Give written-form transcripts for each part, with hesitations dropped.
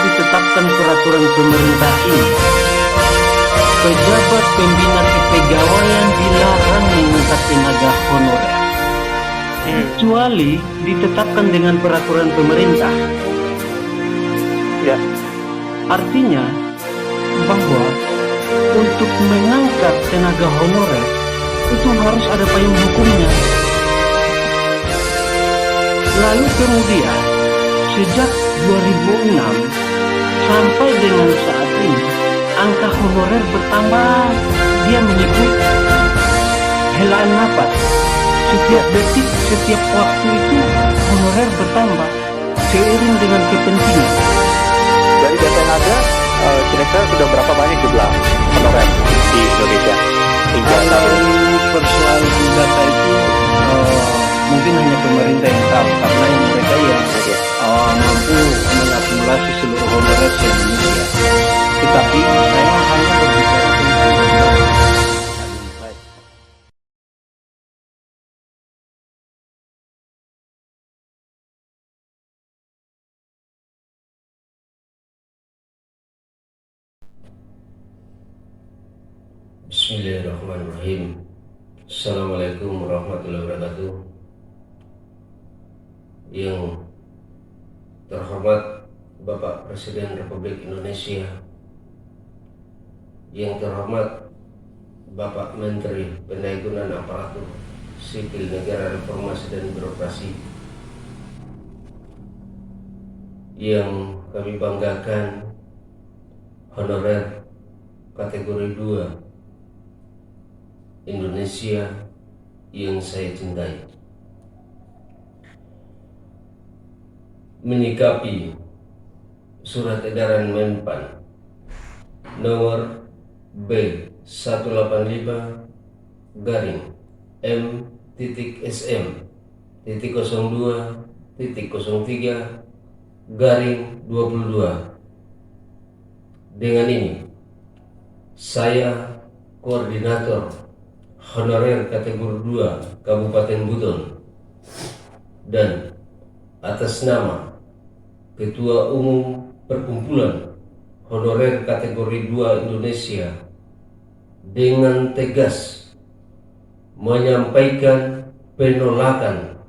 ditetapkan peraturan pemerintah ini, pejabat pembina kepegawaian dilarang mengangkat tenaga honorer, kecuali ditetapkan dengan peraturan pemerintah. Ya. Artinya bahwa untuk mengangkat tenaga honorer itu harus ada payung hukumnya. Lalu kemudian sejak 2006 sampai dengan saat ini angka honorer bertambah. Dia mengikut helaan napas. Setiap detik, setiap waktu itu honorer bertambah seiring dengan kepentingan. Dari data yang ada, kira-kira sudah berapa banyak jumlah honorer di Indonesia hingga saat Kalau ini? persoalan data itu mungkin hanya pemerintah yang tahu, karena yang mereka yang mampu mengakumulasi seluruh honorer se-Indonesia. Tetapi saya hanya berbicara tentang Bismillahirrahmanirrahim. Assalamualaikum warahmatullahi wabarakatuh. Yang terhormat Bapak Presiden Republik Indonesia, yang terhormat Bapak Menteri Pendayagunaan Aparatur Sipil Negara Reformasi dan Birokrasi, yang kami banggakan honorer kategori 2 Indonesia yang saya cintai. Menyikapi surat edaran Menpan nomor B185 garing M.SM.02.03 garing 22. Dengan ini saya, koordinator honorer kategori 2 Kabupaten Buton, dan atas nama Ketua Umum Perkumpulan Honorer kategori 2 Indonesia, dengan tegas menyampaikan penolakan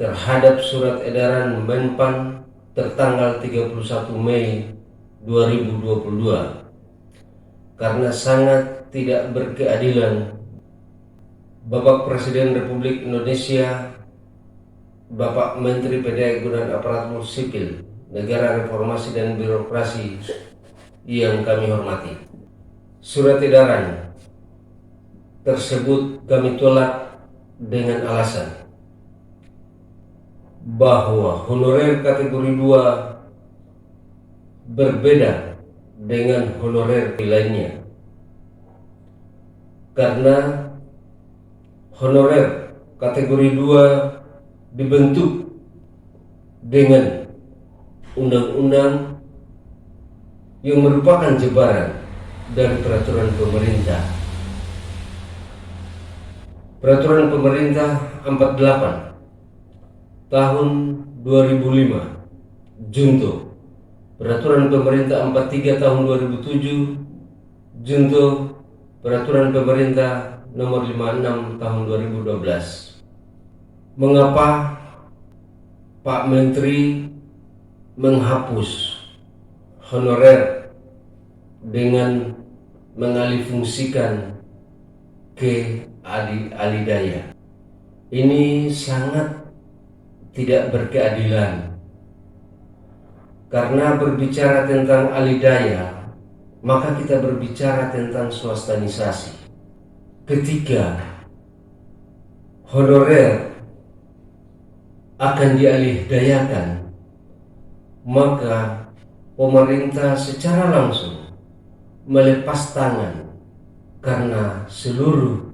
terhadap surat edaran Menpan tertanggal 31 Mei 2022 karena sangat tidak berkeadilan. Bapak Presiden Republik Indonesia, Bapak Menteri Pendayagunaan Aparatur Sipil Negara Reformasi dan Birokrasi yang kami hormati, surat edaran tersebut kami tolak dengan alasan bahwa honorer kategori 2 berbeda dengan honorer lainnya, karena honorer kategori 2 dibentuk dengan undang-undang yang merupakan jebaran dari peraturan pemerintah. Peraturan pemerintah 48 tahun 2005 Junto, Peraturan pemerintah 43 tahun 2007 Junto, Peraturan pemerintah nomor 56 tahun 2012. Mengapa Pak Menteri menghapus honorer dengan mengalihfungsikan ke alidaya? Ini sangat tidak berkeadilan, karena berbicara tentang alidaya maka kita berbicara tentang swastanisasi. Ketika honorer akan dialihdayakan, maka pemerintah secara langsung melepas tangan, karena seluruh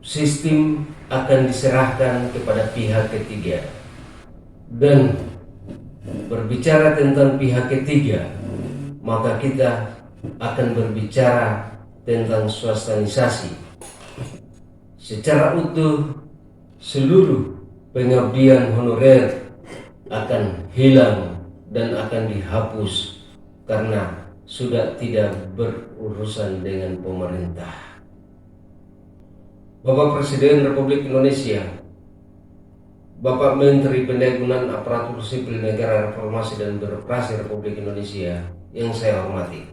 sistem akan diserahkan kepada pihak ketiga. Dan berbicara tentang pihak ketiga, maka kita akan berbicara tentang swastanisasi. Secara utuh, seluruh pengabdian honorer akan hilang dan akan dihapus karena sudah tidak berurusan dengan pemerintah. Bapak Presiden Republik Indonesia, Bapak Menteri Pendayagunaan Aparatur Sipil Negara Reformasi dan Birokrasi Republik Indonesia yang saya hormati.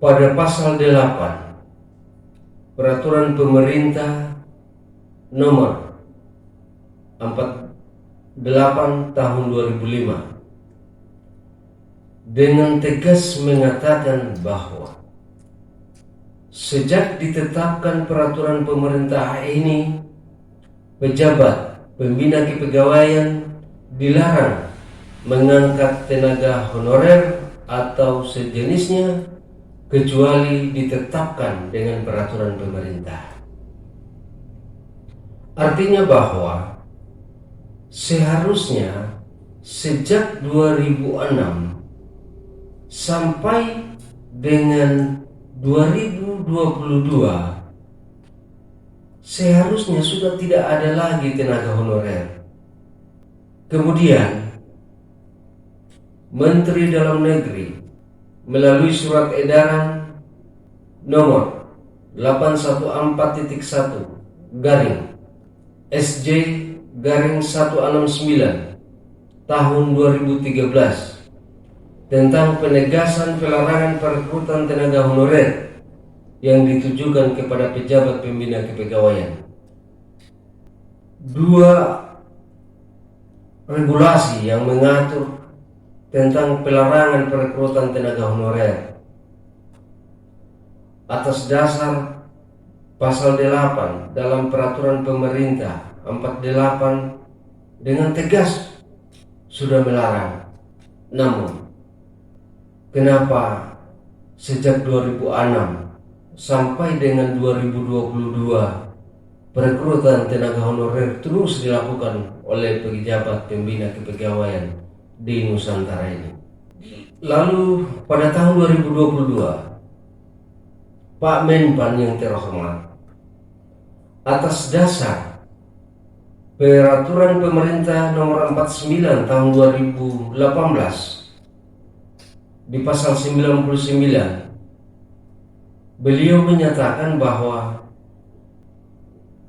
Pada pasal 8 Peraturan Pemerintah Nomor 48 Tahun 2005 dengan tegas mengatakan bahwa sejak ditetapkan peraturan pemerintah ini, pejabat pembina kepegawaian dilarang mengangkat tenaga honorer atau sejenisnya kecuali ditetapkan dengan peraturan pemerintah. Artinya bahwa seharusnya sejak 2006 sampai dengan 2022 seharusnya sudah tidak ada lagi tenaga honorer. Kemudian Menteri Dalam Negeri melalui surat edaran nomor 814.1 garing SJ garing 169 tahun 2013 tentang penegasan pelarangan perekrutan tenaga honorer yang ditujukan kepada pejabat pembina kepegawaian. Dua regulasi yang mengatur tentang pelarangan perekrutan tenaga honorer atas dasar pasal 8 dalam peraturan pemerintah 48 dengan tegas sudah melarang. Namun kenapa sejak 2006 sampai dengan 2022 perekrutan tenaga honorer terus dilakukan oleh pejabat pembina kepegawaian di Nusantara ini? Lalu pada tahun 2022 Pak Menpan yang terhormat atas dasar peraturan pemerintah nomor 49 tahun 2018 di pasal 99 beliau menyatakan bahwa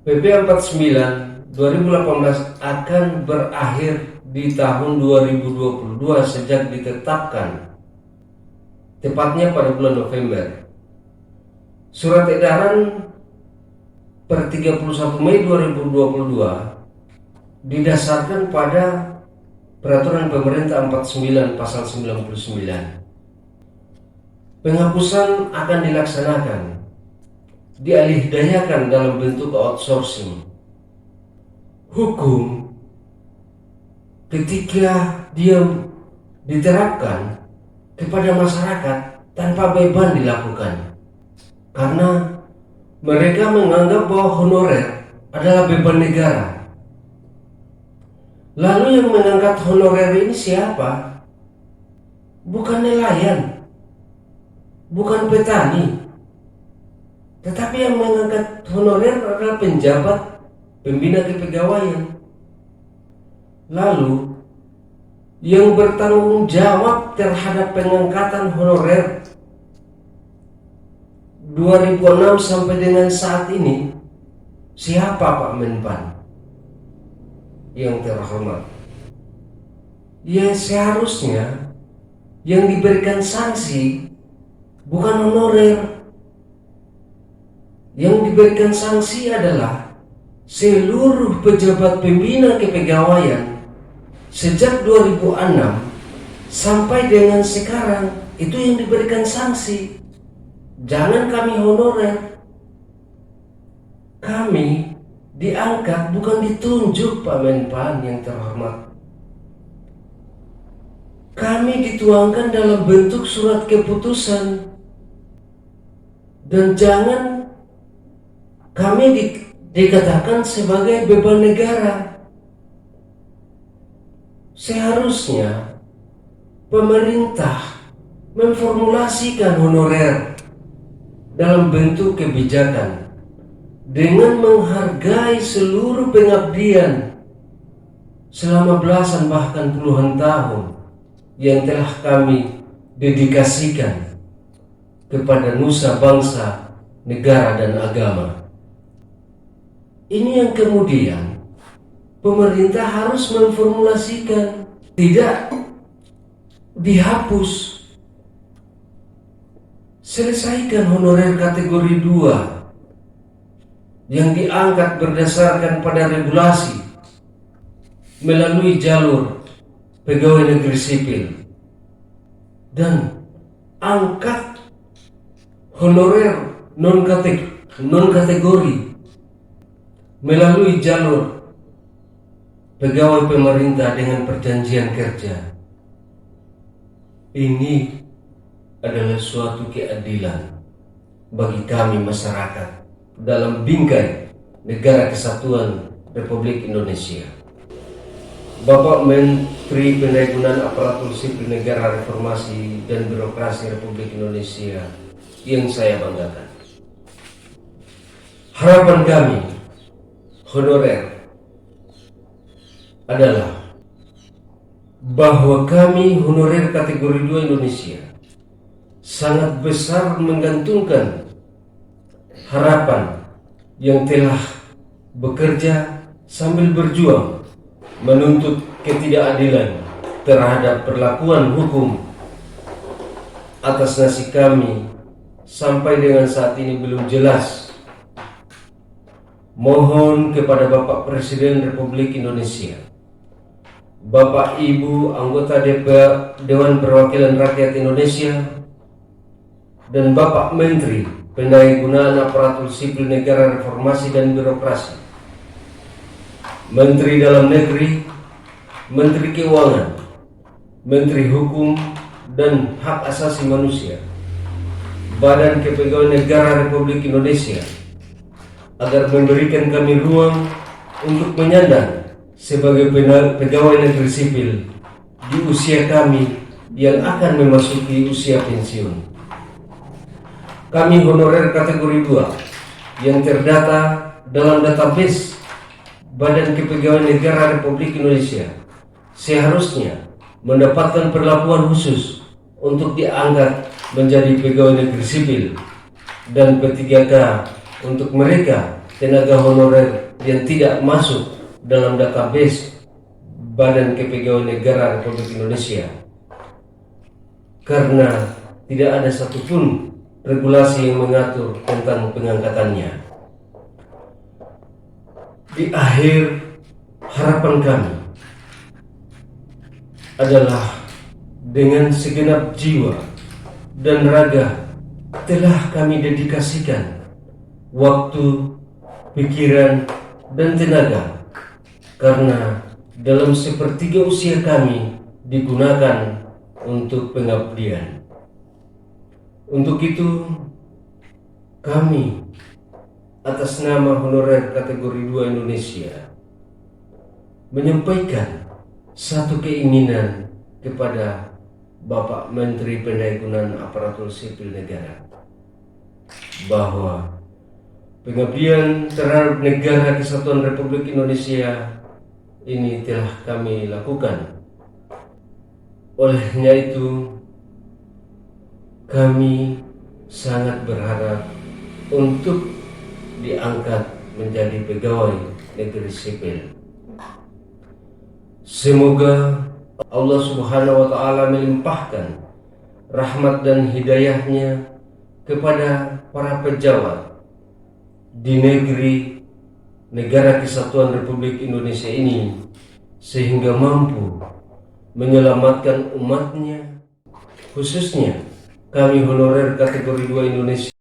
PP 49 2018 akan berakhir di tahun 2022 sejak ditetapkan, tepatnya pada bulan November. Surat edaran per 31 Mei 2022 didasarkan pada peraturan pemerintah 49 pasal 99. Penghapusan akan dilaksanakan, dialihdayakan dalam bentuk outsourcing. Hukum ketika dia diterapkan kepada masyarakat tanpa beban dilakukan, karena mereka menganggap bahwa honorer adalah beban negara. Lalu yang mengangkat honorer ini siapa? Bukan nelayan, bukan petani, tetapi yang mengangkat honorer adalah penjabat pembina kepegawaian. Lalu yang bertanggung jawab terhadap pengangkatan honorer 2006 sampai dengan saat ini siapa, Pak Menpan yang terhormat? Ya seharusnya yang diberikan sanksi bukan honorer. Yang diberikan sanksi adalah seluruh pejabat pembina kepegawaian sejak 2006 sampai dengan sekarang. Itu yang diberikan sanksi. Jangan kami honorer. Kami diangkat bukan ditunjuk, Pak Menpan yang terhormat. Kami dituangkan dalam bentuk surat keputusan. Dan jangan kami dikatakan sebagai beban negara. Seharusnya pemerintah memformulasikan honorer dalam bentuk kebijakan dengan menghargai seluruh pengabdian selama belasan bahkan puluhan tahun yang telah kami dedikasikan kepada nusa bangsa, negara dan agama. Ini yang kemudian pemerintah harus memformulasikan, tidak dihapus. Selesaikan honorer kategori 2 yang diangkat berdasarkan pada regulasi melalui jalur pegawai negeri sipil, dan angkat honorer non-kategori melalui jalur pegawai pemerintah dengan perjanjian kerja. Ini adalah suatu keadilan bagi kami masyarakat dalam bingkai Negara Kesatuan Republik Indonesia. Bapak Menteri Pendayagunaan Aparatur Sipil Negara Reformasi dan Birokrasi Republik Indonesia yang saya banggakan. Harapan kami honorer adalah bahwa kami honorer kategori 2 Indonesia sangat besar menggantungkan harapan yang telah bekerja sambil berjuang menuntut ketidakadilan terhadap perlakuan hukum atas nasib kami sampai dengan saat ini belum jelas. Mohon kepada Bapak Presiden Republik Indonesia, Bapak Ibu anggota Dewan Perwakilan Rakyat Indonesia, dan Bapak Menteri Pendayagunaan Aparatur Sipil Negara Reformasi dan Birokrasi, Menteri Dalam Negeri, Menteri Keuangan, Menteri Hukum dan Hak Asasi Manusia, Badan Kepegawaian Negara Republik Indonesia, agar memberikan kami ruang untuk menyandang sebagai pegawai negeri sipil di usia kami yang akan memasuki usia pensiun. Kami honorer kategori 2 yang terdata dalam database Badan Kepegawaian Negara Republik Indonesia seharusnya mendapatkan perlakuan khusus untuk diangkat menjadi pegawai negeri sipil, dan P3K untuk mereka tenaga honorer yang tidak masuk dalam database Badan Kepegawaian Negara Republik Indonesia, karena tidak ada satupun regulasi yang mengatur tentang pengangkatannya. Di akhir, harapan kami adalah dengan segenap jiwa dan raga telah kami dedikasikan waktu, pikiran, dan tenaga, karena dalam sepertiga usia kami digunakan untuk pengabdian. Untuk itu, kami atas nama honorer kategori 2 Indonesia menyampaikan satu keinginan kepada Bapak Menteri Pendayagunaan Aparatur Sipil Negara, bahwa pengabdian terhadap Negara Kesatuan Republik Indonesia ini telah kami lakukan. Olehnya itu, kami sangat berharap untuk diangkat menjadi pegawai negeri sipil. Semoga Allah Subhanahu wa Ta'ala melimpahkan rahmat dan hidayahnya kepada para pejabat di Negara Kesatuan Republik Indonesia ini, sehingga mampu menyelamatkan umatnya, khususnya kami honorer kategori 2 Indonesia